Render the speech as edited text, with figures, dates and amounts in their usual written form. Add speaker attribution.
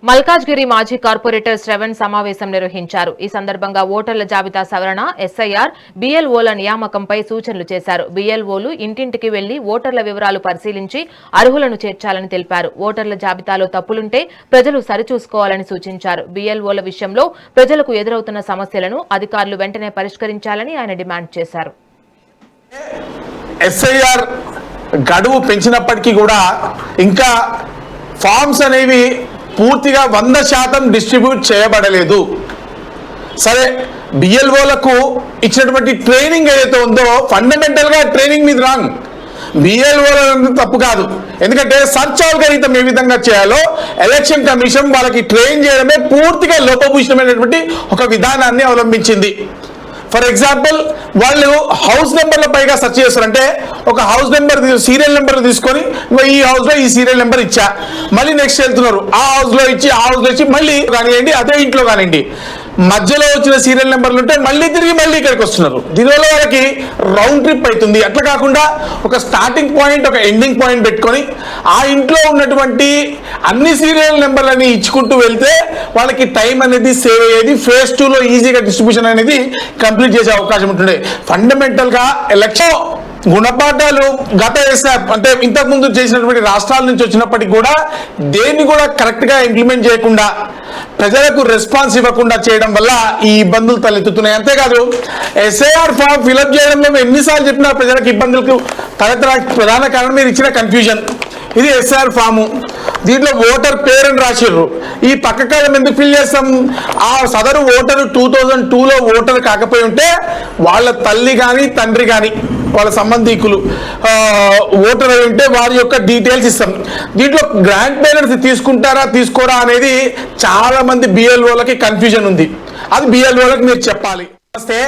Speaker 1: మల్కాజ్గిరి మాజీ కార్పొరేటర్ శ్రవణ్ సమావేశం నిర్వహించారు. ఈ సందర్భంగా ఓటర్ల జాబితా సవరణ, ఎస్ఐఆర్, బిఎల్ఓల నియామకంపై సూచనలు చేశారు. బిఎల్ఓలు ఇంటింటికి వెళ్లి ఓటర్ల వివరాలు పరిశీలించి అర్హులను చేర్చాలని తెలిపారు. ఓటర్ల జాబితాలో తప్పులుంటే ప్రజలు సరిచూసుకోవాలని సూచించారు. బిఎల్ఓల విషయంలో ప్రజలకు ఎదురవుతున్న సమస్యలను అధికారులు వెంటనే పరిష్కరించాలని ఆయన డిమాండ్ చేశారు.
Speaker 2: ఎస్ఐఆర్ గడువు పెంచినప్పటికీ కూడా ఇంకా ఫార్మ్స్ అనేవి పూర్తిగా 100% డిస్ట్రిబ్యూట్ చేయబడలేదు. సరే, బిఎల్ఓలకు ఇచ్చినటువంటి ట్రైనింగ్ ఏదైతే ఉందో ఫండమెంటల్గా ట్రైనింగ్ మీద రాంగ్. బిఎల్ఓల తప్పు కాదు, ఎందుకంటే సర్చ్ ఆల్గరిథం ఏ విధంగా చేయాలో ఎలక్షన్ కమిషన్ వాళ్ళకి ట్రైన్ చేయడమే పూర్తిగా లోపభూషణమైనటువంటి ఒక విధానాన్ని అవలంబించింది. ఫర్ ఎగ్జాంపుల్, వాళ్ళు హౌస్ నెంబర్ల పైగా సెర్చ్ చేస్తారు. అంటే ఒక హౌస్ నెంబర్ సీరియల్ నెంబర్ తీసుకొని ఈ హౌస్ లో ఈ సీరియల్ నెంబర్ ఇచ్చా, మళ్ళీ నెక్స్ట్ వెళ్తున్నారు ఆ హౌస్ లో ఇచ్చి ఆ హౌస్ లో ఇచ్చి మళ్ళీ కానివ్వండి అదే ఇంట్లో కానివ్వండి మధ్యలో వచ్చిన సీరియల్ నెంబర్లు ఉంటే మళ్ళీ తిరిగి మళ్ళీ ఇక్కడికి వస్తున్నారు. దీనివల్ల వాళ్ళకి రౌండ్ ట్రిప్ అవుతుంది. అట్లా కాకుండా ఒక స్టార్టింగ్ పాయింట్, ఒక ఎండింగ్ పాయింట్ పెట్టుకొని ఆ ఇంట్లో ఉన్నటువంటి అన్ని సీరియల్ నెంబర్లని ఇచ్చుకుంటూ వెళ్తే వాళ్ళకి టైం అనేది సేవ్ అయ్యేది. ఫేజ్ 2లో ఈజీగా డిస్ట్రిబ్యూషన్ అనేది కంప్లీట్ చేసే అవకాశం ఉంటుంది. ఫండమెంటల్గా ఎలక్షన్ గుణపాఠాలు గత అంటే ఇంతకుముందు చేసినటువంటి రాష్ట్రాల నుంచి వచ్చినప్పటికీ కూడా దేన్ని కూడా కరెక్ట్గా ఇంప్లిమెంట్ చేయకుండా ప్రజలకు రెస్పాన్స్ ఇవ్వకుండా చేయడం వల్ల ఈ ఇబ్బందులు తలెత్తుతున్నాయి. అంతేకాదు, ఎస్ఐఆర్ ఫామ్ ఫిలప్ చేయడంలో ఎన్నిసార్లు చెప్పినా ప్రజలకు ఇబ్బందులకు తలెత్తడానికి ప్రధాన కారణం మీరు ఇచ్చిన కన్ఫ్యూజన్. ఇది ఎస్ఐఆర్ ఫాము, దీంట్లో ఓటర్ పేరుని రాసిర్రు. ఈ పక్క కాలం ఎందుకు ఫిల్ చేస్తాం? ఆ సదరు ఓటరు 2002లో ఓటర్ కాకపోయి ఉంటే వాళ్ళ తల్లి కానీ తండ్రి కానీ వాళ్ళ సంబంధికులు ఓటర్ అయి ఉంటే వారి యొక్క డీటెయిల్స్ ఇస్తాం. దీంట్లో గ్రాండ్ పేరెంట్స్ తీసుకుంటారా తీసుకోరా అనేది చాలా మంది బిఎల్ఓలకి కన్ఫ్యూజన్ ఉంది. అది బిఎల్ఓలకు మీరు చెప్పాలి. నమస్తే.